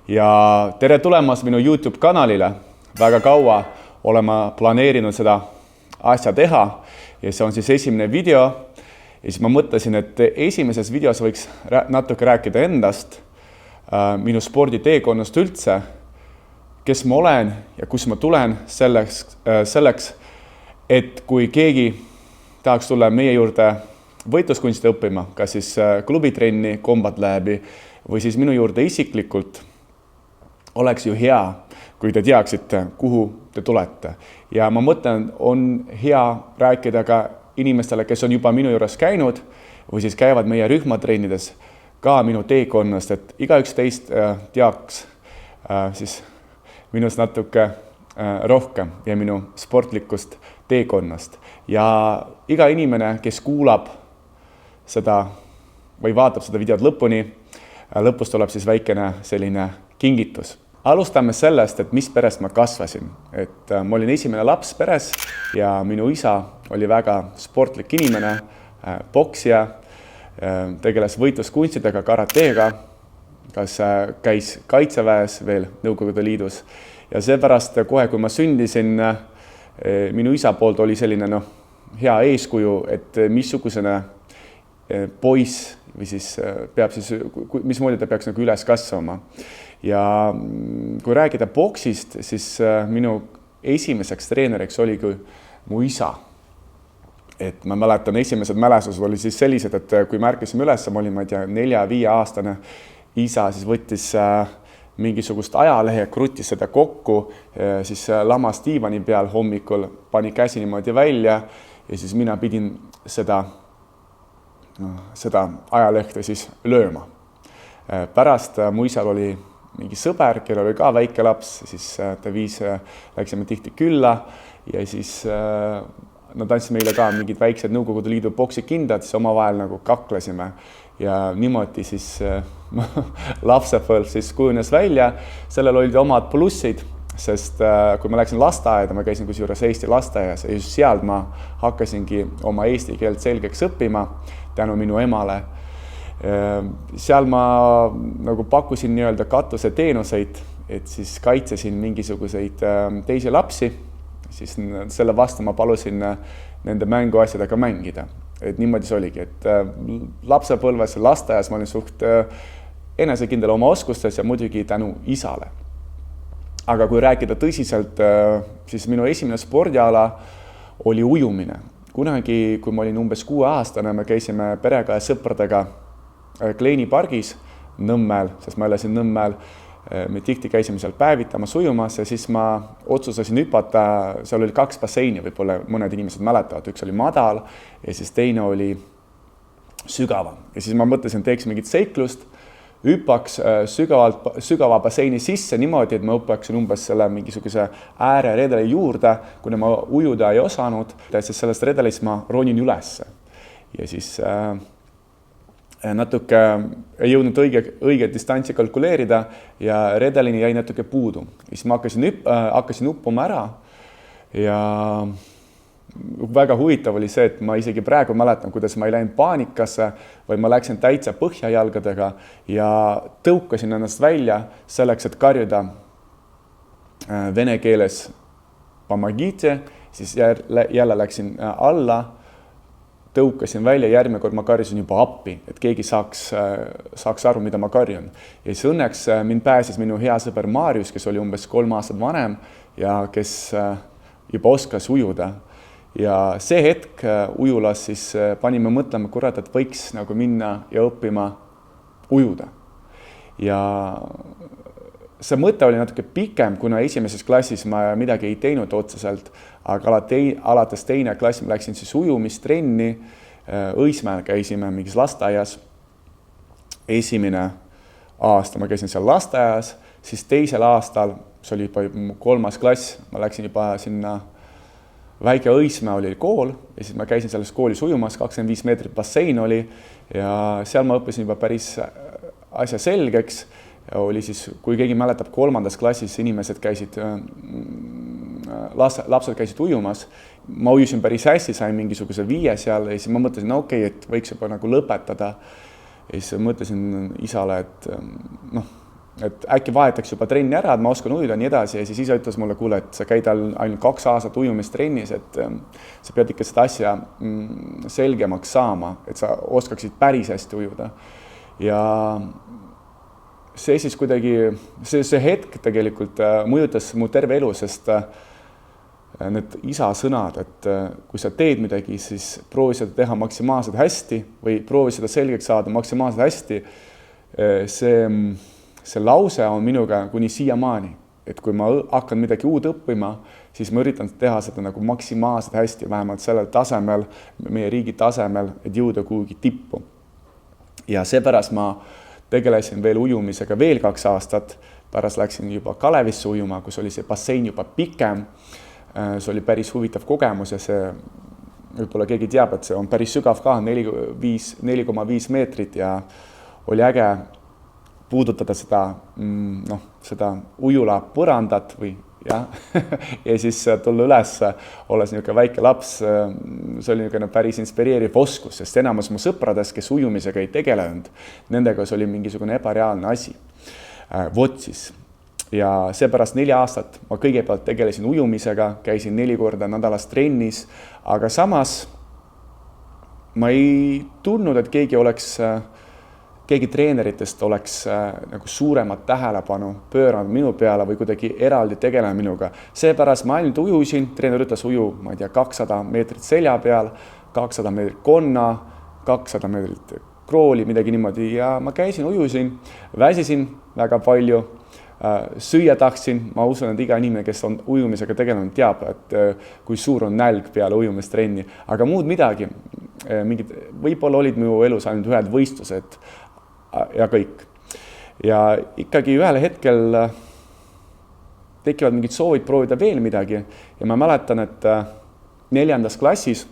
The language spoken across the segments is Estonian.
ja tere tulemast minu YouTube kanalile. Väga kaua olema planeerinud seda asja teha ja see on siis esimene video. Ja siis ma mõtlesin, et esimeses videos võiks natuke rääkida endast, minu sporditeekonnast üldse, kes ma olen ja kus ma tulen selleks, et kui keegi tahaks tulla meie juurde võitluskunsti õppima, kas siis klubitrenni Combat Labi või siis minu juurde isiklikult, oleks ju hea, kui te teaksite, kuhu te tulete. Ja ma mõtlen, on hea rääkida ka inimestele, kes on juba minu juures käinud või siis käivad meie rühmatrennides ka minu teekonnast, et igaüks teist teaks siis minust natuke rohkem ja minu sportlikust teekonnast. Ja iga inimene, kes kuulab seda või vaatab seda videot lõpuni, lõpus tuleb siis väikene selline kingitus. Alustame sellest, et mis perest ma kasvasin. Et ma olin esimene laps peres ja minu isa oli väga sportlik inimene, poksija, tegeles võitluskunstidega, karateega, kas käis kaitseväes veel Nõukogude Liidus. Ja seepärast kohe, kui ma sündisin, minu isa poolt oli selline hea eeskuju, et missugusene poiss või siis peab siis, mismoodi ta peaks üles kasvama. Ja kui rääkida boksist, siis minu esimeseks treeneriks oli kui mu isa. Et ma mäletan, esimesed mälestused oli siis sellised, et kui märkisime üles, ma olin 4-5 aastane, isa siis võttis mingisugust ajalehe, krutis seda kokku, siis lamas diivani peal hommikul, pani käsi niimoodi välja ja siis mina pidin seda ajalehte siis lööma. Pärast mu isal oli mingi sõber, kellel oli ka väike laps, siis ta läksime tihti külla ja siis nad andsid meile ka mingid väiksed Nõukogude Liidu boksikindad, siis omavahel nagu kaklesime ja niimoodi siis lapsepõlv siis kujunes välja. Sellel olid omad plussid, sest kui ma läksin lasteaeda, ma käisin kusjuures Eesti lasteaias ja just seal ma hakkasingi oma eesti keelt selgeks õppima tänu minu emale. Seal ma nagu pakkusin nii-öelda katuse teenuseid, et siis kaitsesin mingisuguseid teisi lapsi, siis selle vastu ma palusin nende mänguasjadega mängida. Et niimoodi see oligi, et lapsepõlves lasteaias ma olin suht enesekindel oma oskustes ja muidugi tänu isale. Aga kui rääkida tõsiselt, siis minu esimene spordiala oli ujumine. Kunagi, kui ma olin umbes 6-aastane, me käisime perega ja sõpradega Kleini pargis Nõmmel, sest ma elasin Nõmmel, me tihti käisime seal päevitamas, ujumas ja siis ma otsustasin hüpata, seal oli 2 basseini, võib-olla mõned inimesed mäletavad, üks oli madal ja siis teine oli sügavam. Ja siis ma mõtlesin, teeks mingit seiklust, hüppaks sügava basseini sisse niimoodi, et ma hüppaksin umbes selle mingisuguse ääreredeli juurde, kuna ma ujuda ei osanud, siis sellest redelist ma ronin ülesse. Ja siis natuke ei jõudnud õige distantsi kalkuleerida ja redelini jäi natuke puudu. Siis ma hakkasin uppuma ära ja väga huvitav oli see, et ma isegi praegu mäletan, kuidas ma ei läinud paanikasse, või ma läksin täitsa põhjajalgadega ja tõukasin ennast välja selleks, et karjuda vene keeles pomogite, siis jälle läksin alla, tõukasin välja, järgmine kord ma karjusin juba appi, et keegi saaks aru, mida ma karjun. Ja siis õnneks mind pääses minu hea sõber Marius, kes oli umbes 3 aastat vanem ja kes juba oskas ujuda. Ja see hetk ujulas siis panime mõtlema, kurat, et võiks nagu minna ja õppima ujuda. Ja see mõte oli natuke pikem, kuna esimeses klassis ma midagi ei teinud otseselt, aga alates teine klass ma läksin siis ujumistrenni, Õismäel käisime mingis lasteaias. Esimene aasta ma käisin seal lasteaias, siis teisel aastal, see oli juba 3. klass, ma läksin juba sinna Väike Õismäe oli kool ja siis ma käisin selles koolis ujumas, 25 meetrit bassein oli ja seal ma õppisin juba päris asja selgeks. Oli siis, kui keegi mäletab 3. klassis, inimesed käisid, lapsed käisid ujumas. Ma ujusin päris hästi, sain mingisuguse 5 seal ja siis ma mõtlesin, okei, et võiks juba nagu lõpetada. Ja siis mõtlesin isale, et et äkki vahetaks juba trenni ära, et ma oskan ujuda nii edasi ja siis isa ütles mulle, kuule, et sa käid ainult 2 aastat ujumistrennis, et sa pead ikka seda asja selgemaks saama, et sa oskaksid päris hästi ujuda. Ja see siis kuidagi, see hetk tegelikult mõjutas mu terve elu, sest need isa sõnad, et kui sa teed midagi, siis proovi seda teha maksimaalselt hästi või proovi seda selgeks saada maksimaalselt hästi. See lause on minuga kuni siiamaani, et kui ma hakkan midagi uut õppima, siis ma üritan teha seda nagu maksimaalselt hästi, vähemalt sellel tasemel, meie riigi tasemel, et jõuda kuhugi tippu. Ja seepärast ma tegelesin veel ujumisega veel 2 aastat, pärast läksin juba Kalevisse ujuma, kus oli see bassein juba pikem. See oli päris huvitav kogemus ja see võib-olla keegi teab, et see on päris sügav ka, 4,5 meetrit ja oli äge puudutada seda ujula põrandat või ja siis tulla üles, olles niisugune väike laps, see oli niisugune päris inspireeriv oskus, sest enamus mu sõpradest, kes ujumisega ei tegelenud, nendega see oli mingisugune ebareaalne asi. Vot siis. Ja seepärast 4 aastat ma kõigepealt tegelesin ujumisega, käisin 4 korda nädalas trennis, aga samas ma ei tundnud, et keegi treeneritest oleks nagu suuremat tähelepanu pööranud minu peale või kuidagi eraldi tegelenud minuga. Seepärast ma ainult ujusin, treener ütles uju, ma ei tea, 200 meetrit selja peal, 200 meetrit konna, 200 meetrit krooli, midagi niimoodi ja ma käisin, ujusin, väsisin väga palju. Süüa tahtsin, ma usun, et iga inimene, kes on ujumisega tegelenud, teab, et kui suur on nälg peale ujumistrenni, aga muud midagi, võib-olla olid minu elus ainult ühed võistlused ja kõik. Ja ikkagi ühel hetkel tekivad mingid soovid proovida veel midagi ja ma mäletan, et 4. klassis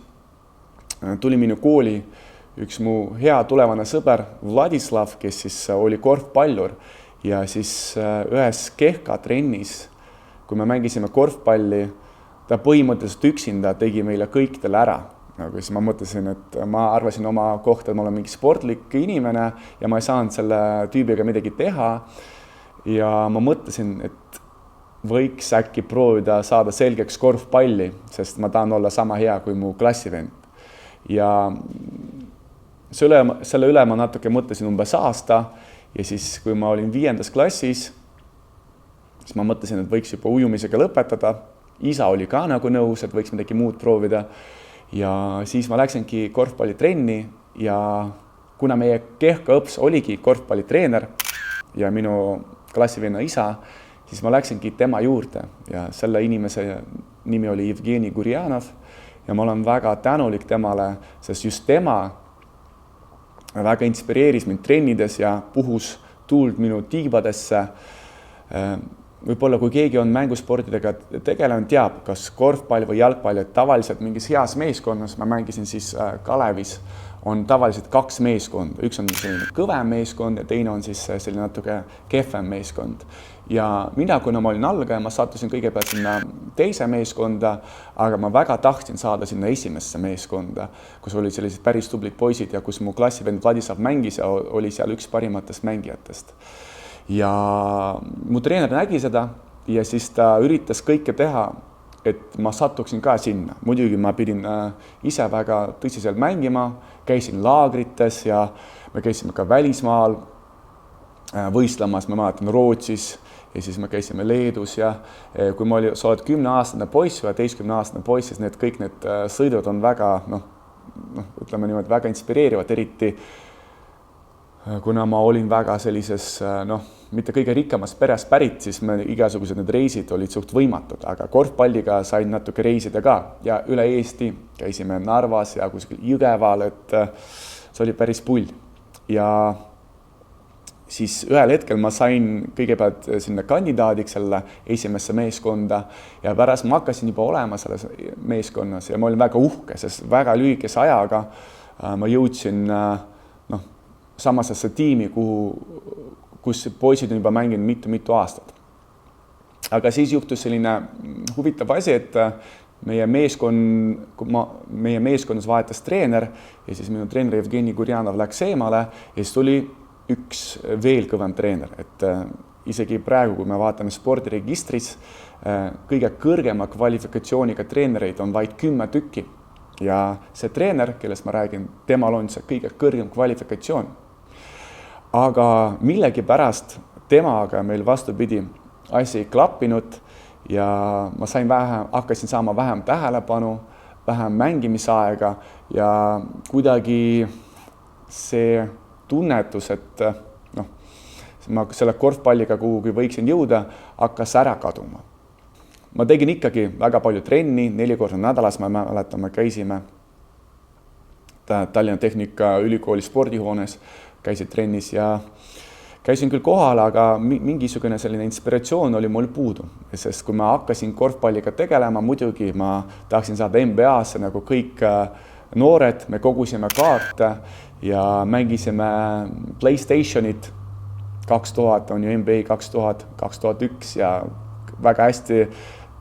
tuli minu kooli üks mu hea tulevane sõber Vladislav, kes siis oli korvpallur. Ja siis ühes Kehka trennis, kui me mängisime korvpalli, ta põhimõtteliselt üksinda tegi meile kõikidele ära. Siis ma mõtlesin, et ma arvasin oma kohta, et ma olen mingi sportlik inimene ja ma ei saanud selle tüübiga midagi teha. Ja ma mõtlesin, et võiks äkki proovida saada selgeks korvpalli, sest ma tahan olla sama hea kui mu klassivend. Ja selle üle ma natuke mõtlesin umbes aasta. Ja siis, kui ma olin 5. klassis, siis ma mõtlesin, et võiks juba ujumisega lõpetada. Isa oli ka nagu nõus, et võiks midagi muud proovida. Ja siis ma läksingi korvpallitrenni ja kuna meie Kehka õps oligi korvpallitreener ja minu klassivenna isa, siis ma läksingi tema juurde ja selle inimese nimi oli Evgeni Gurjanov ja ma olen väga tänulik temale, sest just tema väga inspireeris mind trennides ja puhus tuuld minu tiibadesse. Võib-olla kui keegi on mängusportidega tegelenud, teab, kas korvpall või jalgpall, et tavaliselt mingis heas meeskonnas, ma mängisin siis Kalevis, on tavaliselt 2 meeskonda. Üks on selline kõvem meeskond ja teine on siis selline natuke kehvem meeskond. Ja mina, kuna ma olin algaja, ma sattusin kõigepealt sinna teise meeskonda, aga ma väga tahtsin saada sinna esimesse meeskonda, kus oli sellised päris tublid poisid ja kus mu klassivend Vladislav mängis ja oli seal üks parimatest mängijatest. Ja mu treener nägi seda ja siis ta üritas kõike teha, et ma sattuksin ka sinna. Muidugi ma pidin ise väga tõsiselt mängima, käisin laagrites ja me käisime ka välismaal võistlemas, ma mäletan Rootsis ja siis me käisime Leedus ja kui sa oled 10-aastane poiss või 11-aastane poiss, siis kõik need sõidud on väga, ütleme niimoodi, väga inspireerivad, eriti kuna ma olin väga sellises, mitte kõige rikkamas peres pärit, siis igasugused need reisid olid suht võimatud, aga korvpalliga sain natuke reisida ka ja üle Eesti käisime Narvas ja kuskil Jõgeval, et see oli päris pull. Ja siis ühel hetkel ma sain kõigepealt sinna kandidaadiks selle esimesse meeskonda ja pärast ma hakkasin juba olema selles meeskonnas ja ma olin väga uhke, sest väga lühikese ajaga ma jõudsin samasesse tiimi, kus poisid on juba mänginud mitu aastat. Aga siis juhtus selline huvitav asi, et meie meeskonnas vahetas treener ja siis minu treener Evgeni Gurjanov läks eemale ja siis tuli üks veel kõvem treener, et isegi praegu, kui me vaatame spordiregistris, kõige kõrgema kvalifikatsiooniga treenereid on vaid 10 tükki. Ja see treener, kellest ma räägin, temal on see kõige kõrgem kvalifikatsioon. Aga millegi pärast temaga meil vastupidi asi ei klappinud ja ma hakkasin saama vähem tähelepanu, vähem mängimisaega ja kuidagi see tunnetus, et ma selle korvpalliga kuhugi võiksin jõuda, hakkas ära kaduma. Ma tegin ikkagi väga palju trenni, 4 korda nädalas, ma mäletan, me käisime Tallinna Tehnika ülikooli spordihoones, käisid trennis ja käisin küll kohal, aga mingisugune selline inspiratsioon oli mul puudu. Sest kui ma hakkasin korvpalliga tegelema, muidugi ma tahaksin saada NBA-sse nagu kõik noored, me kogusime kaarte ja mängisime PlayStationit 2000 on ju NBA 2000, 2001 ja väga hästi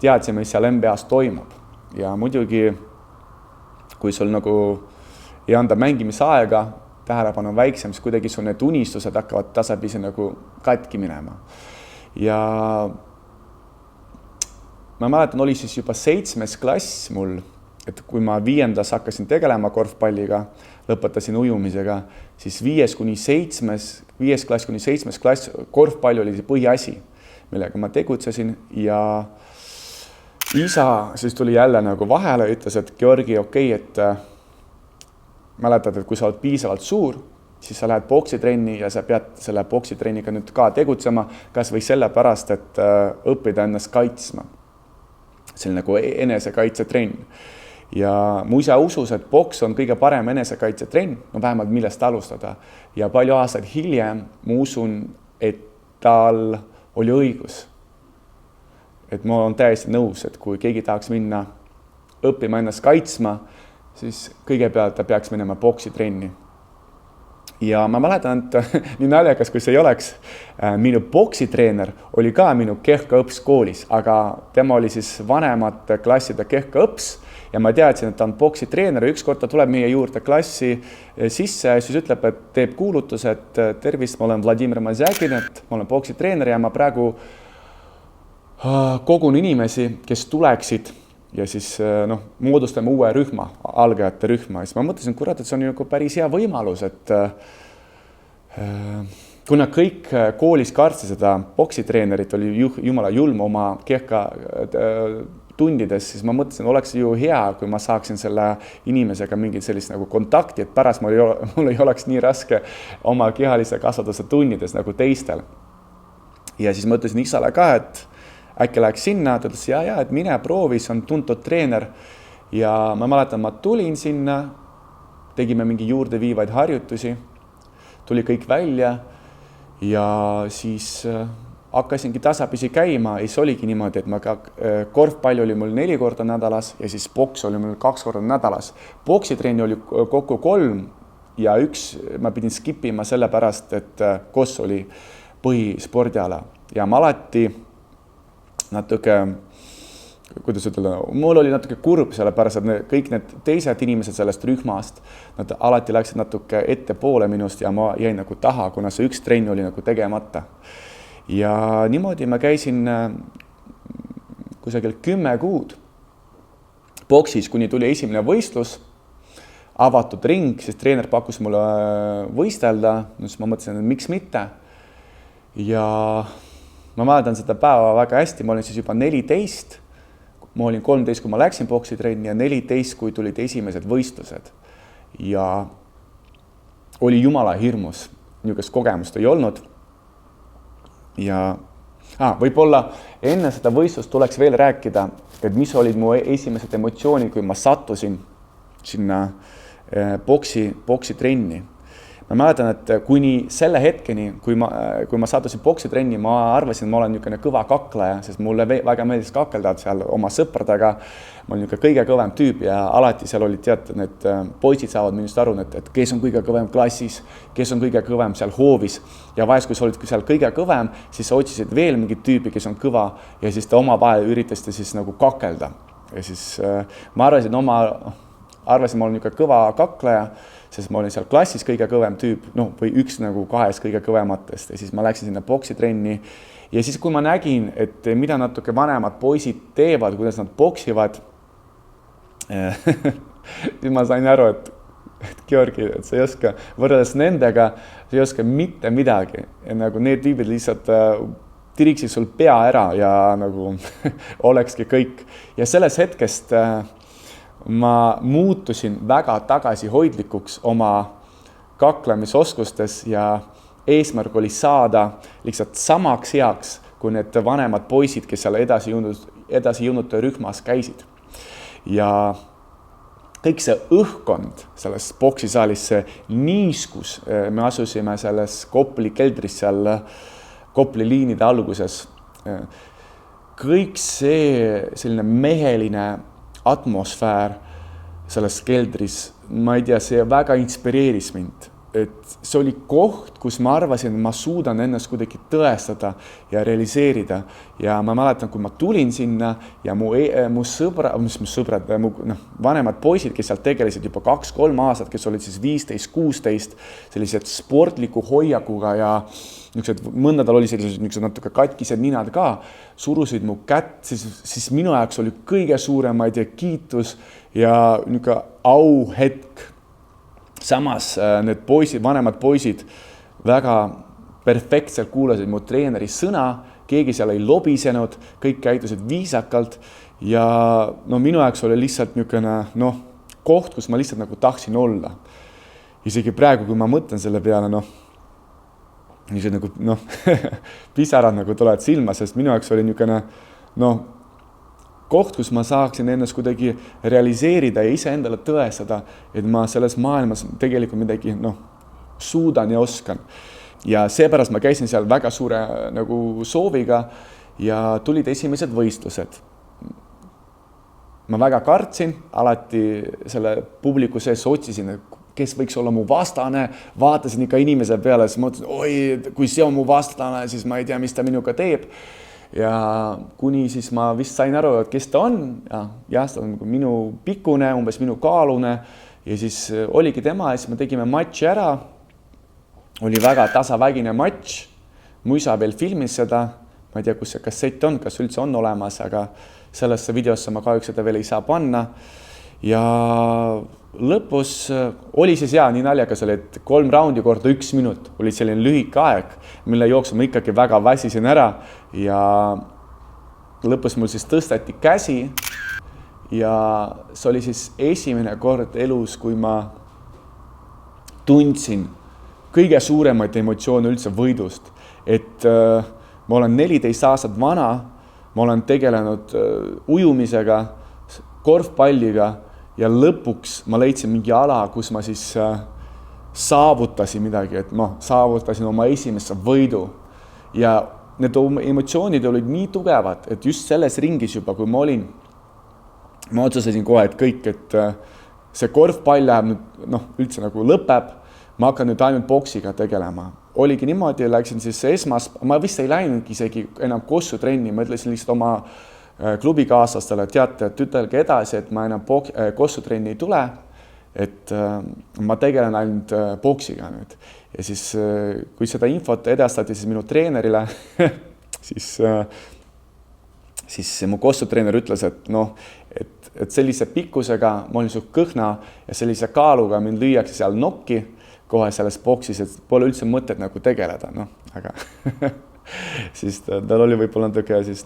teadsime, mis seal NBA-s toimub. Ja muidugi, kui sul nagu ei anda mängimisaega, tähelepanu on väiksem, siis kuidagi sul need unistused hakkavad tasapisi nagu katki minema. Ja ma mäletan, oli siis juba 7. klass mul, et kui ma 5. hakkasin tegelema korvpalliga, lõpetasin ujumisega, siis 5. klass kuni 7. klass korvpall oli see põhiasi, millega ma tegutsesin ja isa siis tuli jälle nagu vahele ja ütles, et Georgi, okei, et mäletad, et kui sa oled piisavalt suur, siis sa lähed boksitrenni ja sa pead selle boksitrenniga nüüd ka tegutsema, kas või sellepärast, et õppida ennast kaitsma. See on nagu enesekaitsetrenn. Ja mu isa usus, et boks on kõige parem enesekaitsetrenn, no vähemalt millest alustada. Ja palju aastaid hiljem ma usun, et tal oli õigus. Et ma olen täiesti nõus, et kui keegi tahaks minna õppima ennast kaitsma, siis kõigepealt ta peaks minema boksitrenni. Ja ma mäletan, et nii naljakas, kui see ei oleks, minu boksitreener oli ka minu kehkaõps koolis, aga tema oli siis vanemate klasside kehkaõps ja ma teadsin, et ta on boksitreener ja ükskord ta tuleb meie juurde klassi sisse ja siis ütleb, et teeb kuulutuse, et tervist, ma olen Vladimir Mazjagin, et ma olen boksitreener ja ma praegu kogun inimesi, kes tuleksid ja siis moodustame uue rühma, algajate rühma. Ja siis ma mõtlesin, kurat, et see on ju päris hea võimalus, et kuna kõik koolis kartsid seda boksitreenerit, oli jumala julm oma kehka tundides, siis ma mõtlesin, oleks ju hea, kui ma saaksin selle inimesega mingit sellist nagu kontakti, et pärast mul ei oleks nii raske oma kehalise kasvatuse tunnides nagu teistel. Ja siis mõtlesin isale ka, et äkki läheks sinna, ta ütles, ja, et mine proovi, see on tuntud treener. Ja ma mäletan, ma tulin sinna, tegime mingi juurdeviivaid harjutusi, tuli kõik välja ja siis hakkasingi tasapisi käima ja siis oligi niimoodi, et korvpall oli mul 4 korda nädalas ja siis boks oli mul 2 korda nädalas. Boksitrenni oli kokku 3 ja 1 ma pidin skipima sellepärast, et KOS oli põhispordiala ja ma alati natuke, kuidas ütelda, mul oli natuke kurb sellepärast, et kõik need teised inimesed sellest rühmast, nad alati läksid natuke ette poole minust ja ma jäin nagu taha, kuna see 1 trenn oli nagu tegemata. Ja niimoodi ma käisin kusagil 10 kuud boksis, kuni tuli esimene võistlus, avatud ring, siis treener pakkus mulle võistelda, siis ma mõtlesin, et miks mitte. Ja ma mäletan seda päeva väga hästi, ma olin siis juba 14, ma olin 13, kui ma läksin boksitrenni ja 14, kui tulid esimesed võistlused. Ja oli jumala hirmus, niisugust kogemust ei olnud. Ja võib-olla enne seda võistlust tuleks veel rääkida, et mis olid mu esimesed emotsioonid, kui ma sattusin sinna boksitrenni. Ma mäletan, et kuni selle hetkeni, kui ma sattusin boksitrenni, ma arvasin, et ma olen niisugune kõva kakleja, sest mulle väga meeldis kakelda seal oma sõpradega. Ma olin niisugune kõige kõvem tüüp ja alati seal olid teatud, need poisid saavad minust aru, et kes on kõige kõvem klassis, kes on kõige kõvem seal hoovis. Ja vahest, kui sa olid seal kõige kõvem, siis sa otsisid veel mingit tüüpi, kes on kõva ja siis ta oma vahel üritasite siis nagu kakelda. Ja siis ma arvasin, ma olen niisugune kõva kakleja. sest ma olin seal klassis kõige kõvem tüüp, noh, või üks nagu 2 kõige kõvematest ja siis ma läksin sinna boksitrenni ja siis, kui ma nägin, et mida natuke vanemad poisid teevad, kuidas nad boksivad, siis ma sain aru, et Georgi, et sa ei oska võrreldes nendega, sa ei oska mitte midagi ja nagu need tüübid lihtsalt tiriksid sul pea ära ja nagu olekski kõik. Ja selles hetkest ma muutusin väga tagasihoidlikuks oma kaklemisoskustes ja eesmärk oli saada lihtsalt samaks heaks, kui need vanemad poisid, kes seal edasijõunute rühmas käisid. Ja kõik see õhkkond selles boksisaalis, see niiskus, me asusime selles Kopli keldris seal Kopli liinide alguses. Kõik see selline meheline atmosfäär selles keldris, ma ei tea, see väga inspireeris mind. Et see oli koht, kus ma arvasin, et ma suudan ennast kuidagi tõestada ja realiseerida. Ja ma mäletan, kui ma tulin sinna ja mu sõbrad, vanemad poisid, kes sealt tegelesid juba 2-3 aastat, kes olid siis 15-16, sellised sportliku hoiakuga ja mõndadal oli sellised natuke katkised ninad ka, surusid mu kätt, siis minu jaoks oli kõige suurem, ma ei tea, kiitus ja auhetk. Samas need poisid, vanemad poisid väga perfektselt kuulasid mu treeneri sõna, keegi seal ei lobisenud, kõik käitusid viisakalt ja minu jaoks oli lihtsalt niisugune koht, kus ma lihtsalt nagu tahtsin olla. Isegi praegu, kui ma mõtlen selle peale, pisarad nagu tulevad silma, sest minu jaoks oli niisugune koht, kus ma saaksin ennast kuidagi realiseerida ja ise endale tõestada, et ma selles maailmas tegelikult midagi suudan ja oskan. Ja seepärast ma käisin seal väga suure nagu sooviga ja tulid esimesed võistlused. Ma väga kartsin, alati selle publiku sees otsisin, kes võiks olla mu vastane, vaatasin ikka inimese peale, siis mõtlesin, oi, kui see on mu vastane, siis ma ei tea, mis ta minuga teeb. Ja kuni siis ma vist sain aru, et kes ta on, ja ta on minu pikkune, umbes minu kaalune ja siis oligi tema ja siis me tegime matši ära. Oli väga tasavägine matš, mu isa veel filmis seda, ma ei tea, kus see kassett on, kas üldse on olemas, aga sellesse videosse ma kahjuks seda veel ei saa panna. Ja lõpus oli siis nii naljakas oli, et 3 raundi korda 1 minut oli selline lühike aeg, mille jooksul ma ikkagi väga väsisin ära ja lõpus mul siis tõsteti käsi ja see oli siis esimene kord elus, kui ma tundsin kõige suuremaid emotsioone üldse võidust, et ma olen 14 aastat vana, ma olen tegelenud ujumisega, korvpalliga ja lõpuks ma leidsin mingi ala, kus ma siis saavutasin midagi, et ma saavutasin oma esimesse võidu ja need emotsioonid olid nii tugevad, et just selles ringis juba, kui ma olin, ma otsustasin kohe, et kõik, et see korvpall läheb nüüd, üldse nagu lõpeb, ma hakkan nüüd ainult boksiga tegelema. Oligi niimoodi, läksin siis ma vist ei läinud isegi enam kossutrenni, ma ütlesin lihtsalt oma klubikaaslastele, teate, et ütelge edasi, et ma enam kossutrenni ei tule, et ma tegelen ainult boksiga nüüd. Ja siis, kui seda infot edastati siis minu treenerile, siis mu kossutreener ütles, et sellise pikkusega ma olin suht kõhna ja sellise kaaluga mind lüüakse seal nokki kohe selles boksis, et pole üldse mõtet nagu tegeleda, aga siis tal oli võib-olla natuke siis,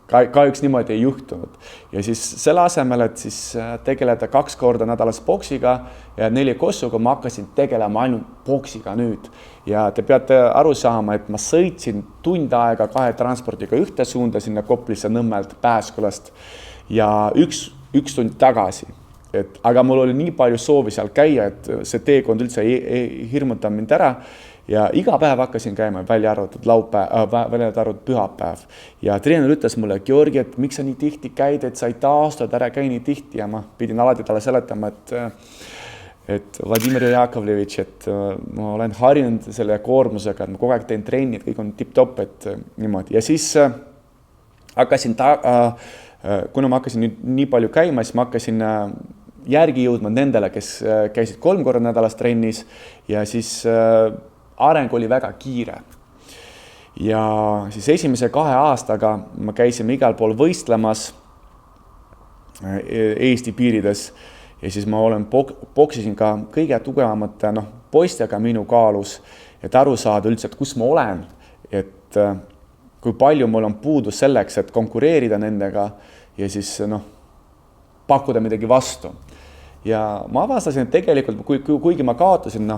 kahjuks niimoodi ei juhtunud. Ja siis selle asemel, et siis tegeleda 2 korda nädalas boksiga ja 4 kossuga, ma hakkasin tegelema ainult boksiga nüüd. Ja te peate aru saama, et ma sõitsin tund aega 2 transpordiga ühte suunda sinna Koplisse Nõmmelt Pääskulast ja üks tund tagasi. Aga mul oli nii palju soovi seal käia, et see teekond üldse ei hirmuta mind ära. Ja iga päev hakkasin käima, välja arvatud pühapäev. Ja treener ütles mulle, Georgi, et miks sa nii tihti käid, et sa ei taastud, ära käi nii tihti. Ja ma pidin alati talle seletama, et Vladimir Jakovlevitš, et ma olen harjunud selle koormusega, et ma kogu aeg teen trenni, et kõik on tipp-topp, et niimoodi. Ja siis hakkasin kuna ma hakkasin nii palju käima, siis ma hakkasin järgi jõudma nendele, kes käisid 3 korda nädalas trennis ja siis areng oli väga kiire. Ja siis esimese 2 aastaga ma käisime igal pool võistlemas Eesti piirides ja siis ma poksisin ka kõige tugevamate poistega minu kaalus, et aru saada üldse, et kus ma olen, et kui palju mul on puudus selleks, et konkureerida nendega ja siis pakkuda midagi vastu. Ja ma avastasin, et tegelikult kuigi ma kaotasin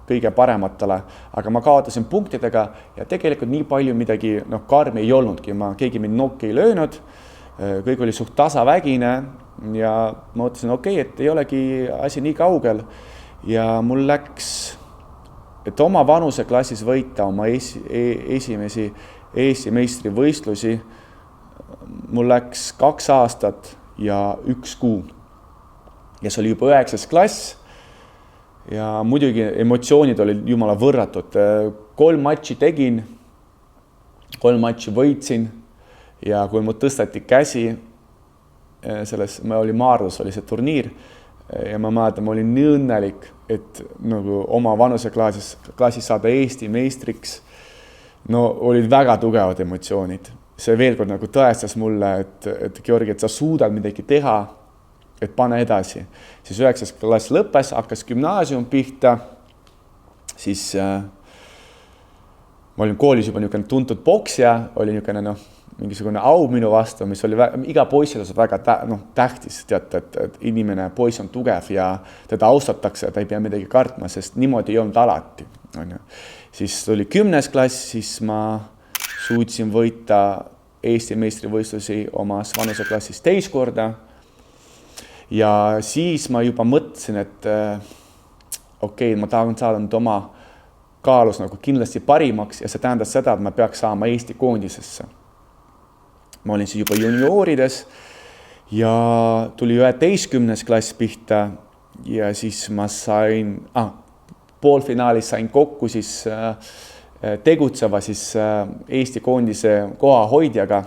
kõige parematele, aga ma kaotasin punktidega ja tegelikult nii palju midagi karmi ei olnudki. Keegi mind nokki ei löönud, kõik oli suht tasavägine ja ma mõtlesin, et ei olegi asi nii kaugel ja mul läks, et oma vanuseklassis võita oma esimesi Eesti meistrivõistlusi, mul läks 2 aastat ja 1 kuu ja see oli juba 9. klass ja muidugi emotsioonid olid jumala võrratud. 3 matši tegin, 3 matši võitsin ja kui mul tõstati käsi, ma oli Maardus, oli see turniir ja ma mäletan, ma olin nii õnnelik, et oma vanuseklassis saada Eesti meistriks. Olid väga tugevad emotsioonid. See veel kord tõestas mulle, et Georgi, et sa suudad midagi teha, et pane edasi. Siis 9. klass lõppes, hakkas gümnaasium pihta, siis ma olin koolis juba niisugune tuntud poksja, oli niisugune mingisugune au minu vastu, mis oli iga poissil väga tähtis, et inimene, poiss on tugev ja teda austatakse, ta ei pea midagi kartma, sest niimoodi ei olnud alati. Siis tuli 10. klass, siis ma suutsin võita Eesti meistrivõistlusi omas vanuseklassis 2 korda. Ja siis ma juba mõtlesin, et ma tahan saada oma kaalus kindlasti parimaks ja see tähendas seda, et ma peaks saama Eesti koondisesse. Ma olin siis juba juniorides ja tuli 11. klass pihta ja siis ma sain, poolfinaalis sain kokku siis tegutseva siis Eesti koondise kohahoidjaga,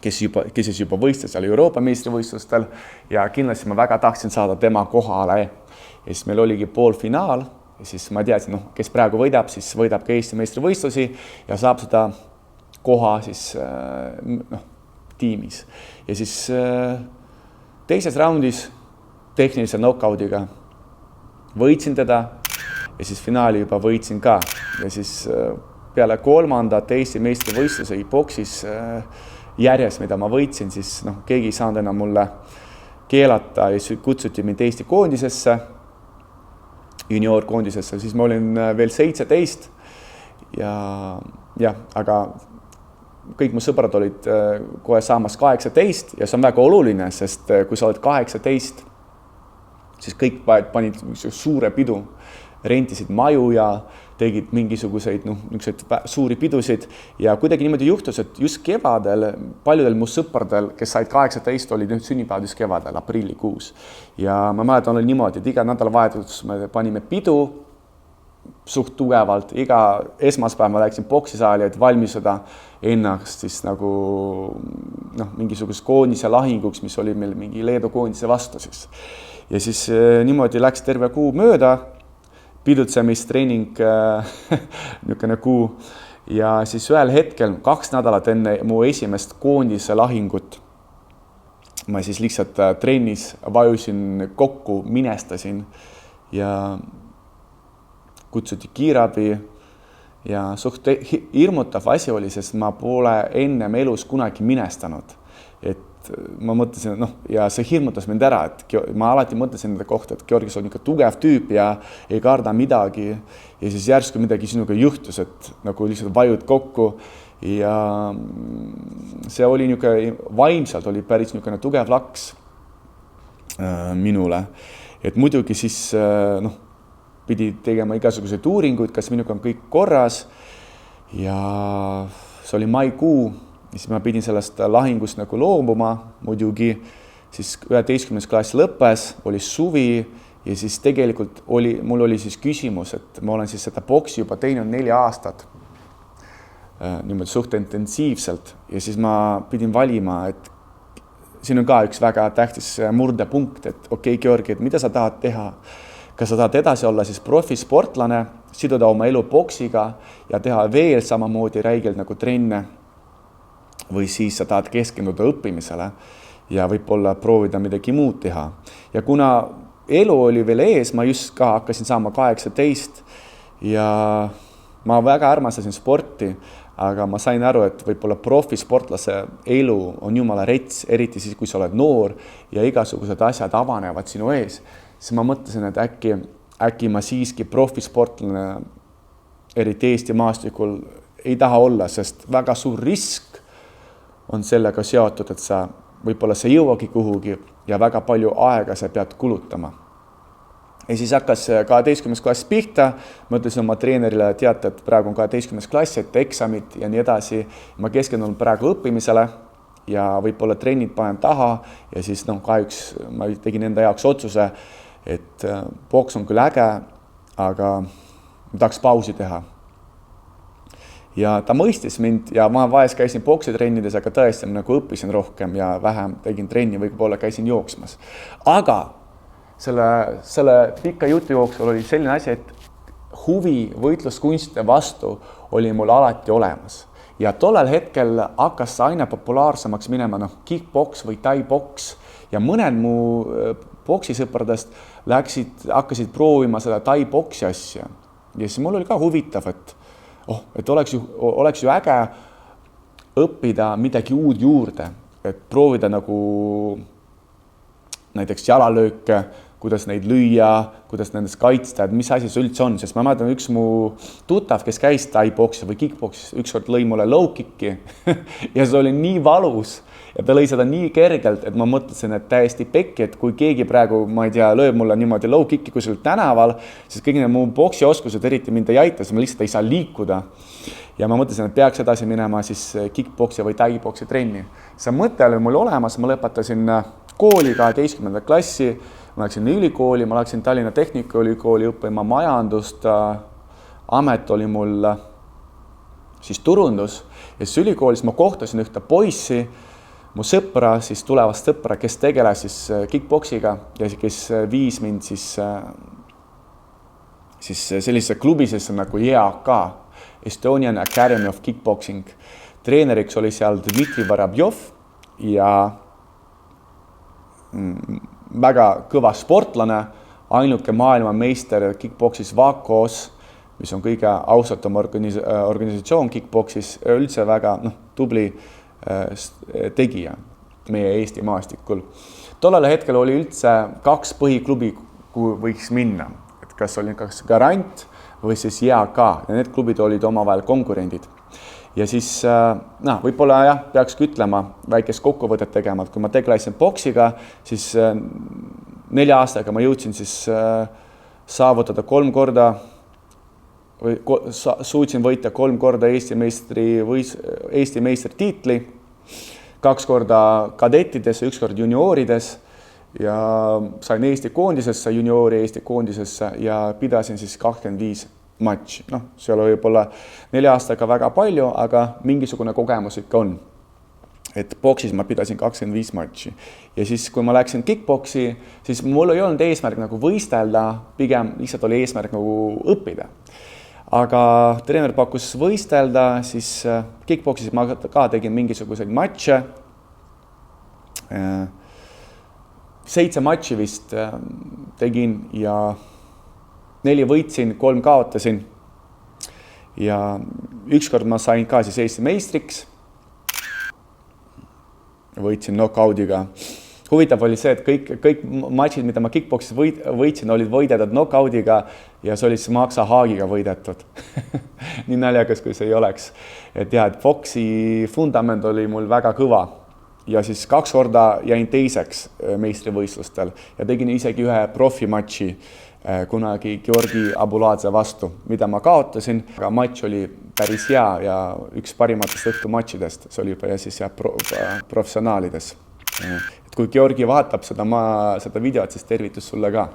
kes juba võistles seal Euroopa meistrivõistlustel ja kindlasti ma väga tahtsin saada tema kohale. Ja siis meil oligi poolfinaal ja siis ma teadsin, kes praegu võidab, siis võidab ka Eesti meistrivõistlusi ja saab seda koha siis tiimis. Ja siis 2. raundis tehnilise knockoudiga võitsin teda ja siis finaali juba võitsin ka. Ja siis peale 3. Eesti meistrivõistluse boksis järjest, mida ma võitsin, siis keegi ei saanud enam mulle keelata ja siis kutsuti mind Eesti koondisesse, juniorkoondisesse, siis ma olin veel 17 ja aga kõik mu sõbrad olid kohe saamas 18 ja see on väga oluline, sest kui sa oled 18, siis kõik panid suure pidu, rentisid maju ja tegid mingisuguseid suuri pidusid ja kuidagi niimoodi juhtus, et just kevadel paljudel mu sõpradel, kes said 18, olid nüüd sünnipäevad just kevadel, aprillikuus. Ja ma mäletan, oli niimoodi, et iga nädalavahetus me panime pidu suht tugevalt, iga esmaspäev ma läksin poksisaali, et valmistada ennast siis mingisugust koondise lahinguks, mis oli meil mingi Leedu koondise vastu siis. Ja siis niimoodi läks terve kuu mööda, pidutsemistreining niisugune kuu ja siis ühel hetkel 2 nädalat enne mu esimest koondise lahingut ma siis lihtsalt trennis vajusin kokku, minestasin ja kutsuti kiirabi ja suht hirmutav asi oli, sest ma pole ennem elus kunagi minestanud. Et ma mõtlesin, ja see hirmutas mind ära, et ma alati mõtlesin nende kohta, et Georgis on ikka tugev tüüp ja ei karda midagi ja siis järsku midagi sinuga juhtus, et lihtsalt vajud kokku ja see oli vaimselt oli päris tugev laks minule, et muidugi siis pidi tegema igasuguseid uuringuid, kas minuga on kõik korras ja see oli maikuu. Siis ma pidin sellest lahingust loobuma, muidugi siis 11. klass lõppes, oli suvi ja siis tegelikult mul oli siis küsimus, et ma olen siis seda boksi juba teinud 4 aastat niimoodi suht intensiivselt ja siis ma pidin valima, et siin on ka üks väga tähtis murdepunkt, et okei, Georgi, et mida sa tahad teha? Kas sa tahad edasi olla siis profisportlane, siduda oma elu boksiga ja teha veel samamoodi räigelt nagu trenne või siis sa tahad keskenduda õppimisele ja võib-olla proovida midagi muud teha. Ja kuna elu oli veel ees, ma just ka hakkasin saama 18 ja ma väga armastasin sporti, aga ma sain aru, et võib-olla profisportlase elu on jumala rets, eriti siis, kui sa oled noor ja igasugused asjad avanevad sinu ees. Siis ma mõtlesin, et äkki ma siiski profisportlane, eriti Eesti maastikul, ei taha olla, sest väga suur risk on sellega seotud, et sa võib-olla sa jõuagi kuhugi ja väga palju aega sa pead kulutama. Ja siis hakkas 12. klass pihta, mõtlesin oma treenerile, teate, et praegu on 12. klass, et eksamid ja nii edasi. Ma keskendun praegu õppimisele ja võib-olla trennid panen taha ja siis kahjuks ma tegin enda jaoks otsuse, et boks on küll äge, aga ma tahaks pausi teha. Ja ta mõistis mind ja ma vahest käisin boksitrennides, aga tõesti nagu õppisin rohkem ja vähem tegin trenni, võib-olla käisin jooksmas. Aga selle pika jutu jooksul oli selline asi, et huvi võitluskunstide vastu oli mul alati olemas. Ja tollel hetkel hakkas aina populaarsemaks minema kickboks või tai-boks ja mõned mu boksisõpradest hakkasid proovima seda tai-boksi asja. Ja siis mul oli ka huvitav, et oleks ju äge õppida midagi uud juurde, et proovida nagu näiteks jalalööke, kuidas neid lüüa, kuidas nendest kaitsta, et mis asi see üldse on, sest ma mäletan üks mu tuttav, kes käis tai-boksi või kickboksi, ükskord lõi mulle low kicki ja see oli nii valus ja ta lõi seda nii kergelt, et ma mõtlesin, et täiesti pekki, et kui keegi praegu, ma ei tea, lööb mulle niimoodi low kicki kuskil tänaval, siis kõik need mu boksioskused eriti mind ei aita, sest ma lihtsalt ei saa liikuda. Ja ma mõtlesin, et peaks edasi minema siis kickboksi või tai-boksi trenni. See mõte oli mul olemas, ma lõpetasin kooli 12. klassi, ma läksin ülikooli, ma läksin Tallinna Tehnikaülikooli õppima majandust, amet oli mul siis turundus ja siis ülikoolis ma kohtasin ühte poissi, mu sõpra, siis tulevast sõpra, kes tegeles siis kickboksiga ja kes viis mind siis sellise klubisesse nagu EAK, Estonian Academy of Kickboxing. Treeneriks oli seal Dmitri Varabjov ja väga kõva sportlane, ainuke maailmameister kickboksis Vakos, mis on kõige austatum organisatsioon kickboksis, üldse väga tubli tegija meie Eesti maastikul. Tollel hetkel oli üldse 2 põhiklubi, kuhu võiks minna, et kas oli kas Garant või siis EAK ja need klubid olid omavahel konkurendid. Ja siis võib-olla peakski ütlema väikest kokkuvõtet tegema, et kui ma tegelesin boksiga, siis 4 aastaga ma jõudsin siis saavutada 3 korda või suutsin võita 3 korda Eesti meistritiitli, 2 korda kadettides ja 1 kord juniorides ja sain Eesti koondisesse, juniori Eesti koondisesse ja pidasin siis 25 matš. See oli võib-olla 4 aastaga väga palju, aga mingisugune kogemus ikka on. Et boksis ma pidasin 25 matši. Ja siis, kui ma läksin kickboksi, siis mul ei olnud eesmärk nagu võistelda, pigem lihtsalt oli eesmärk nagu õppida. Aga treener pakkus võistelda, siis kickboksis ma ka tegin mingisuguseid matše. 7 matši vist tegin ja 4 võitsin, 3 kaotasin ja ükskord ma sain ka siis Eesti meistriks. Võitsin knockoudiga. Huvitav oli see, et kõik matšid, mida ma kickboksis võitsin, olid võidetud knockoudiga ja see oli siis Maksa Haagiga võidetud. Nii naljakas, kui see ei oleks. Et jah, et boksi fundament oli mul väga kõva ja siis 2 korda jäin teiseks meistrivõistlustel ja tegin isegi ühe profimatši kunagi Georgi Abuladze vastu, mida ma kaotasin, aga matš oli päris hea ja üks parimatest õhtumatšidest, see oli juba siis professionaalides. Et kui Georgi vaatab seda videot, siis tervitus sulle ka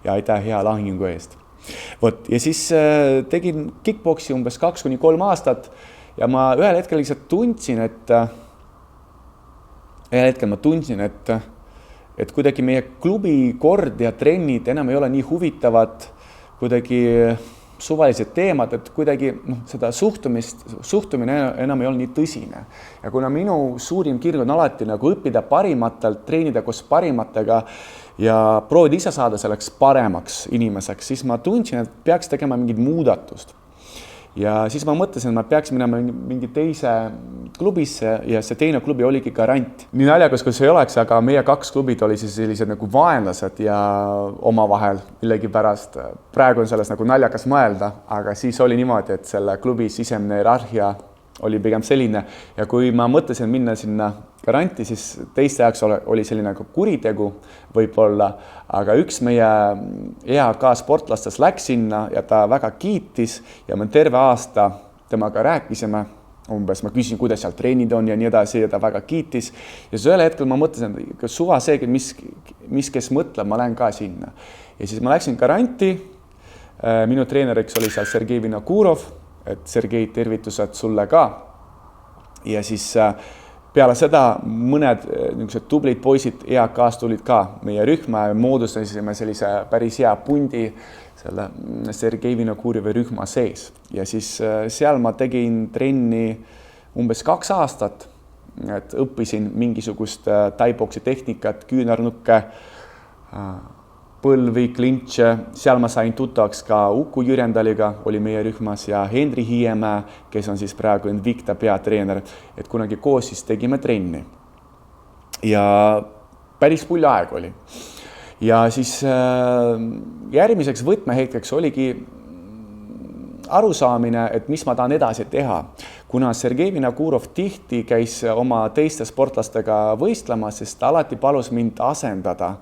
ja aitäh hea lahingu eest. Ja siis tegin kickboksi umbes 2-3 aastat ja ma ühel hetkel lihtsalt tundsin, ühel hetkel ma tundsin, et kuidagi meie klubi kord ja trennid enam ei ole nii huvitavad, kuidagi suvalised teemad, et kuidagi seda suhtumine enam ei ole nii tõsine. Ja kuna minu suurim kirg on alati nagu õppida parimatelt, treenida koos parimatega ja proovida ise saada selleks paremaks inimeseks, siis ma tundsin, et peaks tegema mingit muudatust. Ja siis ma mõtlesin, et ma peaks minema mingi teise klubisse ja see teine klubi oligi Garant. Nii naljakas, kui see ei oleks, aga meie 2 klubid oli siis sellised nagu vaenlased ja omavahel millegi pärast. Praegu on selles nagu naljakas mõelda, aga siis oli niimoodi, et selle klubi sisemine hierarhia oli pigem selline ja kui ma mõtlesin minna sinna Garanti, siis teiste jaoks oli selline nagu kuritegu võib-olla, aga üks meie EHK sportlastest läks sinna ja ta väga kiitis ja me terve aasta temaga rääkisime. Umbes ma küsin, kuidas seal treenid on ja nii edasi ja ta väga kiitis. Ja siis ühel hetkel ma mõtlesin, et suva seegi, mis kes mõtleb, ma lähen ka sinna. Ja siis ma läksin Garanti. Minu treeneriks oli seal Sergei Vinokurov, et Sergei tervitused sulle ka. Ja siis peale seda mõned tublid poisid EHK-st tulid ka meie rühma ja moodustasime sellise päris hea pundi selle Sergei Vinokurovi rühma sees. Ja siis seal ma tegin trenni umbes 2 aastat, et õppisin mingisugust taiboksi tehnikat, küünarnukke, põlvi, klintše. Seal ma sain tuttavaks ka Uku Jürendaliga, oli meie rühmas ja Henri Hiiemäe, kes on siis praegu Invicta peatreener, et kunagi koos siis tegime trenni. Ja päris pull aeg oli. Ja siis järgmiseks võtmehetkeks oligi arusaamine, et mis ma tahan edasi teha. Kuna Sergei Vinokurov tihti käis oma teiste sportlastega võistlemas, siis ta alati palus mind asendada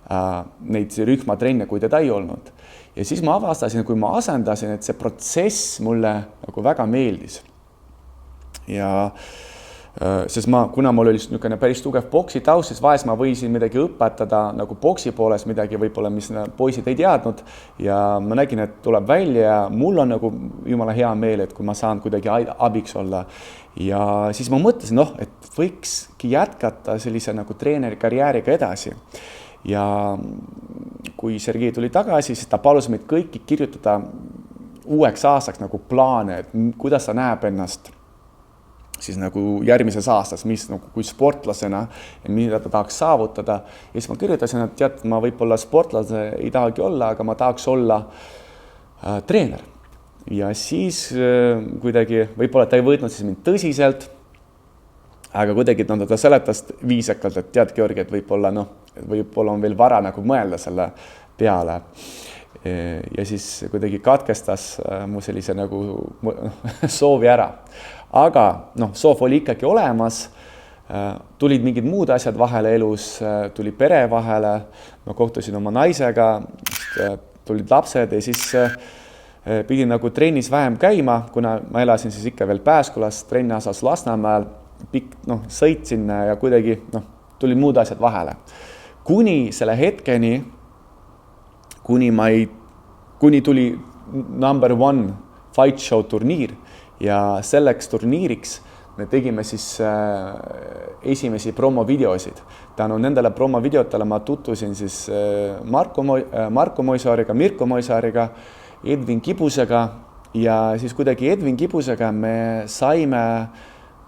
neid rühmatrenne, kui teda ei olnud. Ja siis ma avastasin, kui ma asendasin, et see protsess mulle nagu väga meeldis. Ja sest kuna mul oli niisugune päris tugev boksi taust, siis vahest ma võisin midagi õpetada nagu boksi pooles midagi võib-olla, mis poisid ei teadnud ja ma nägin, et tuleb välja ja mul on nagu jumala hea meel, et kui ma saan kuidagi abiks olla. Ja siis ma mõtlesin, et võikski jätkata sellise nagu treeneri karjääriga edasi. Ja kui Sergei tuli tagasi, siis ta palus meid kõiki kirjutada uueks aastaks nagu plaane, et kuidas ta näeb ennast siis nagu järgmises aastas, mis nagu kui sportlasena ja mida ta tahaks saavutada. Ja siis ma kirjutasin, et tead, ma võib-olla sportlase ei tahagi olla, aga ma tahaks olla treener. Ja siis kuidagi, võib-olla ta ei võtnud siis mind tõsiselt, aga kuidagi ta seletas viisakalt, et tead, Georgi, et võib-olla on veel vara nagu mõelda selle peale. Ja siis kuidagi katkestas mu sellise nagu soovi ära. Aga soov oli ikkagi olemas, tulid mingid muud asjad vahele elus, tuli pere vahele, ma kohtusin oma naisega, tulid lapsed ja siis pidin nagu trennis vähem käima, kuna ma elasin siis ikka veel Pääskulas, trenni asas Lasnamäel, sõitsin ja kuidagi tulid muud asjad vahele. Kuni selle hetkeni, kuni tuli number 1 fight show turniir ja selleks turniiriks me tegime siis esimesi promovideosid. Tänu nendele promovideotele ma tutvusin siis Marko Moisaariga, Mirko Moisaariga, Edvin Kibusega ja siis kuidagi Edvin Kibusega me saime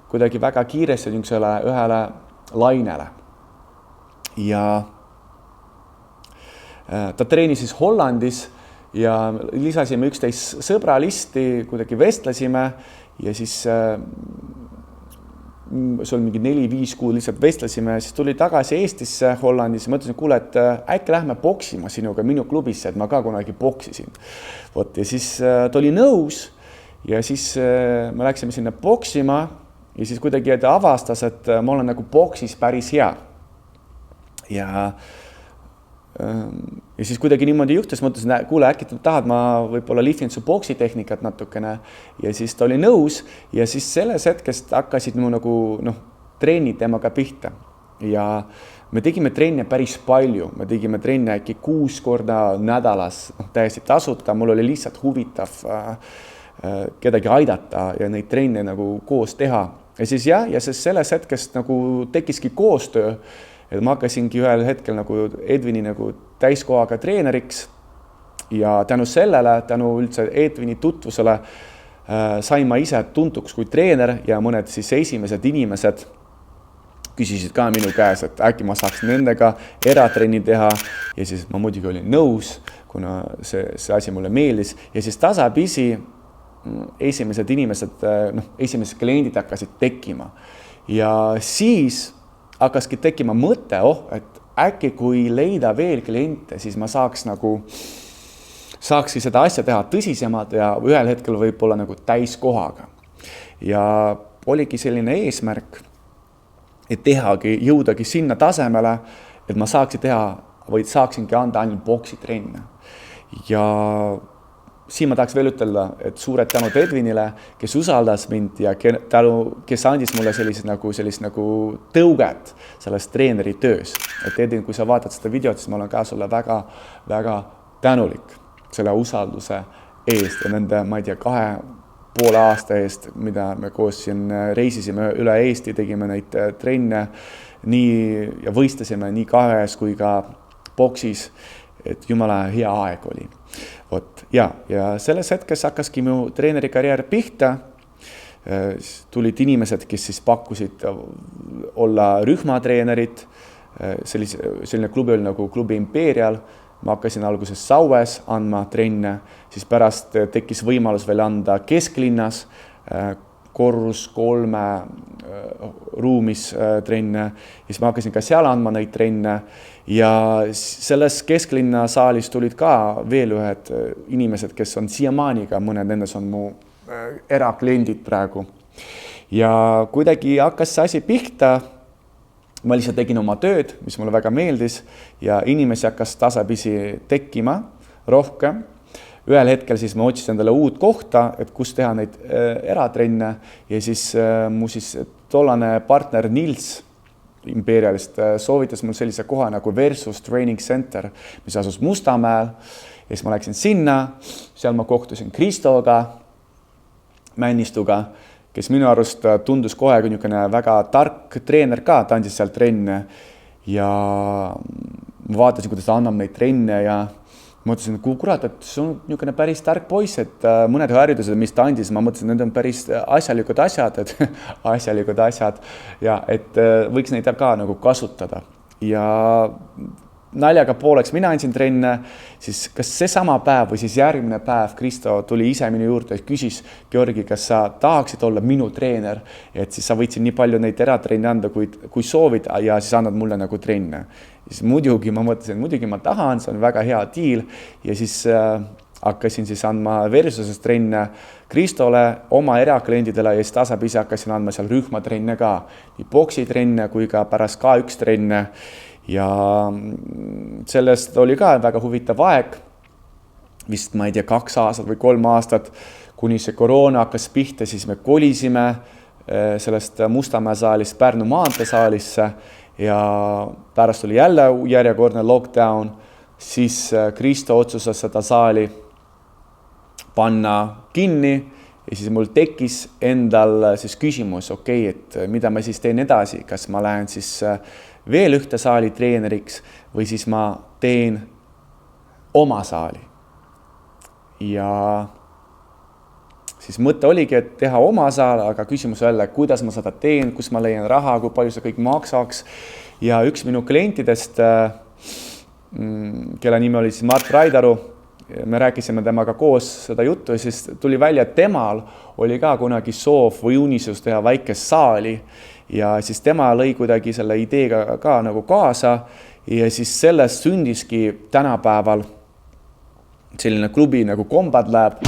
kuidagi väga kiiresti ühele lainele. Ja ta treenis siis Hollandis ja lisasime 11 sõbralisti, kuidagi vestlesime ja siis see oli mingi 4-5 kuud lihtsalt vestlesime ja siis tuli tagasi Eestisse Hollandis ja mõtlesin, kuule, et äkki lähme boksima sinuga minu klubisse, et ma ka kunagi boksisin. Ja siis ta oli nõus ja siis me läksime sinna boksima ja siis kuidagi ta avastas, et ma olen nagu boksis päris hea. Ja siis kuidagi niimoodi juhtus, mõtlesin, kuule, äkki tahad, ma võib-olla liftin su boksitehnikat natukene ja siis ta oli nõus ja siis selles hetkest hakkasid mu nagu treenid temaga pihta ja me tegime trenne päris palju, me tegime trenne äkki 6 korda nädalas, täiesti tasuta, mul oli lihtsalt huvitav kedagi aidata ja neid trenne nagu koos teha ja siis ja siis selles hetkest nagu tekkiski koostöö, et ma hakkasingi ühel hetkel nagu Edvini nagu täiskohaga treeneriks ja tänu sellele, tänu üldse Edvini tutvusele sain ma ise tuntuks kui treener ja mõned siis esimesed inimesed küsisid ka minu käes, et äkki ma saaks nendega eratrenni teha ja siis ma muidugi olin nõus, kuna see asi mulle meeldis ja siis tasapisi esimesed inimesed, esimesed kliendid hakkasid tekkima ja siis hakkaski tekkima mõte, et äkki kui leida veel kliente, siis ma saakski seda asja teha tõsisemad ja ühel hetkel võib-olla nagu täiskohaga. Ja oligi selline eesmärk, et jõudagi sinna tasemele, et ma saaksingi anda ainult boksitrenne. Ja siin ma tahaks veel ütelda, et suured tänud Edvinile, kes usaldas mind ja kes andis mulle sellist tõuget selles treeneri töös. Et Edvin, kui sa vaatad seda videot, siis ma olen ka sulle väga, väga tänulik selle usalduse eest ja nende, ma ei tea, 2,5 aasta eest, mida me koos siin reisisime üle Eesti, tegime neid trenne ja võistlesime nii kahes kui ka boksis, et jumala hea aeg oli. Ja selles hetkes hakkaski mu treeneri karjäär pihta. Tulid inimesed, kes siis pakkusid olla rühmatreenerid. Selline klubi oli nagu klubi Imperial. Ma hakkasin alguses Saues andma trenne, siis pärast tekkis võimalus veel anda kesklinnas, korrus 3 ruumis trenne, siis ma hakkasin ka seal andma neid trenne ja selles kesklinna saalis tulid ka veel ühed inimesed, kes on siiamaaniga, mõned nendest on mu erakliendid praegu. Ja kuidagi hakkas see asi pihta, ma lihtsalt tegin oma tööd, mis mulle väga meeldis ja inimesi hakkas tasapisi tekkima rohkem. Ühel hetkel siis ma otsisin endale uut kohta, et kus teha neid eratrenne ja siis mu tollane partner Nils Imperialist soovitas mul sellise koha nagu Versus Training Center, mis asus Mustamäel ja siis ma läksin sinna, seal ma kohtusin Kristoga, Männistuga, kes minu arust tundus kohe niisugune väga tark treener ka, ta andis seal trenne ja ma vaatasin, kuidas ta annab neid trenne ja mõtlesin, et kurat, et see on niisugune päris tark poiss, et mõned harjutused, mis ta andis, ma mõtlesin, et need on päris asjalikud asjad ja et võiks neid ka nagu kasutada ja naljaga pooleks mina andsin trenne, siis kas see sama päev või siis järgmine päev Kristo tuli ise minu juurde ja küsis Georgi, kas sa tahaksid olla minu treener, et siis sa võitsid nii palju neid eratrenne anda, kui soovid ja siis annad mulle nagu trenne. Siis muidugi ma mõtlesin, muidugi ma tahan, see on väga hea deal ja siis hakkasin siis andma Versuses trenne Kristole, oma erakliendidele ja siis tasapisi hakkasin andma seal rühmatrenne ka, nii boksitrenne kui ka pärast K1 trenne. Ja sellest oli ka väga huvitav aeg, vist ma ei tea 2 aastat või 3 aastat, kuni see koroona hakkas pihta, siis me kolisime sellest Mustamäe saalist Pärnu maantee saalisse ja pärast oli jälle järjekordne lockdown, siis Kristo otsustas seda saali panna kinni ja siis mul tekkis endal siis küsimus, et mida ma siis teen edasi, kas ma lähen siis veel ühte saali treeneriks või siis ma teen oma saali. Ja siis mõte oligi, et teha oma saal, aga küsimus jälle, kuidas ma seda teen, kus ma leian raha, kui palju see kõik maksaks. Ja üks minu klientidest, kelle nimi oli siis Mart Raidaru, me rääkisime temaga koos seda juttu ja siis tuli välja, et temal oli ka kunagi soov või unisus teha väikest saali ja siis tema lõi kuidagi selle ideega ka nagu kaasa ja siis sellest sündiski tänapäeval selline klubi nagu Combat Lab,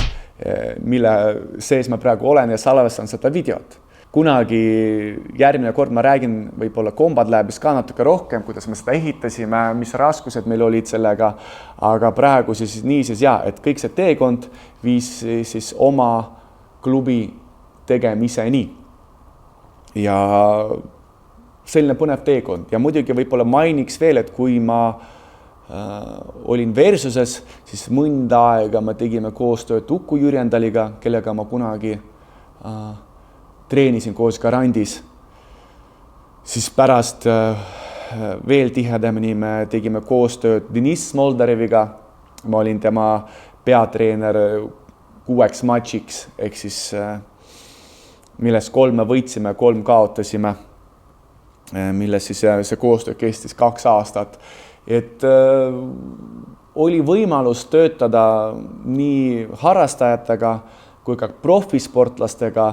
mille sees ma praegu olen ja salvestan seda videot. Kunagi järgmine kord ma räägin võib-olla Combat Labist ka natuke rohkem, kuidas me seda ehitasime, mis raskused meil olid sellega, aga praegu siis nii siis et kõik see teekond viis siis oma klubi tegemiseni. Ja selline põnev teekond ja muidugi võib-olla mainiks veel, et kui ma olin Versuses, siis mõnda aega me tegime koostööd Uku Jürjendaliga, kellega ma kunagi treenisin koos Garandis. Siis pärast veel tihedamini me tegime koostööd Deniss Moldareviga. Ma olin tema peatreener 6 matšiks, ehk siis millest 3 me võitsime, 3 kaotasime, milles siis see koostöö kestis 2 aastat. Et oli võimalus töötada nii harrastajatega kui ka profisportlastega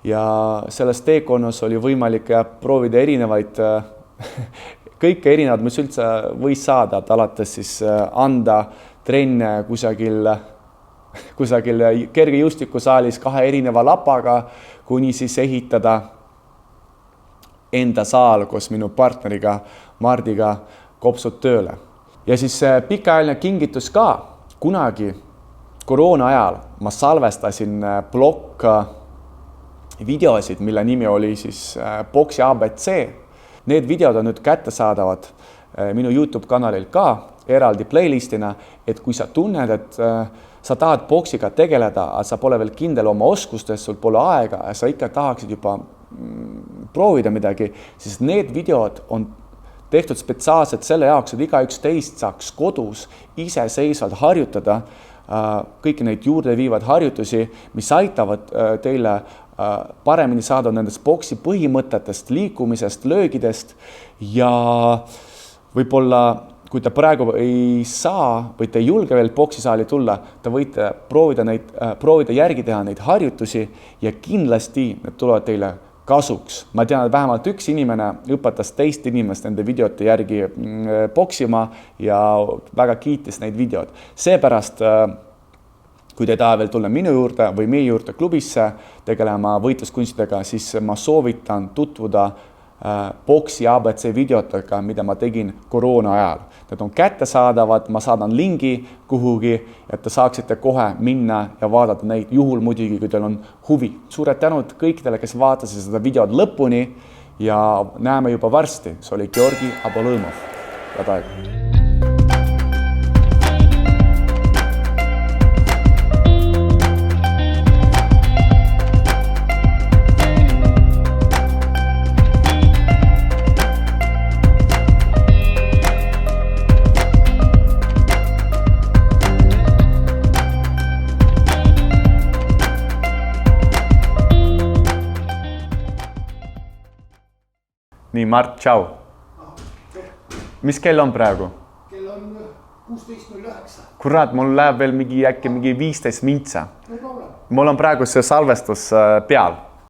ja selles teekonnas oli võimalik proovida erinevaid, kõike erinevad, mis üldse võis saada, et alates siis anda trenne kusagil kergejõustikusaalis 2 erineva lapaga, kuni siis ehitada enda saal koos minu partneriga Mardiga kopsud tööle. Ja siis pikaajaline kingitus ka kunagi koroona ajal ma salvestasin plokk videosid, mille nimi oli siis Boksi ABC. Need videod on nüüd kättesaadavad minu YouTube kanalil ka eraldi playlistina, et kui sa tunned, et sa tahad boksiga tegeleda, aga sa pole veel kindel oma oskustes, sul pole aega ja sa ikka tahaksid juba proovida midagi, siis need videod on tehtud spetsiaalselt selle jaoks, et igaüks teist saaks kodus iseseisvalt harjutada kõiki neid juurde viivad harjutusi, mis aitavad teile paremini saada nendest boksi põhimõtetest, liikumisest, löögidest ja võib-olla kui te praegu ei saa või te ei julge veel boksisaali tulla, te võite proovida järgi teha neid harjutusi ja kindlasti need tulevad teile kasuks. Ma tean, et vähemalt üks inimene õpetas teist inimest nende videote järgi boksima ja väga kiitis neid videod. Seepärast, kui te ei taha veel tulla minu juurde või meie juurde klubisse tegelema võitluskunstidega, siis ma soovitan tutvuda boksi ABC videotega, mida ma tegin koroona ajal. Need on kättesaadavad, ma saadan lingi kuhugi, et te saaksite kohe minna ja vaadata neid juhul muidugi, kui teil on huvi. Suured tänud kõikidele, kes vaatasid seda videod lõpuni ja näeme juba varsti. See oli Georgi Abolõmov. Head aega. Nii, Mart, tšau. Mis kell on praegu? Kell on 16.09. Kurat, mul läheb veel äkki 15 mintsa. No, mul on praegu see salvestus peal.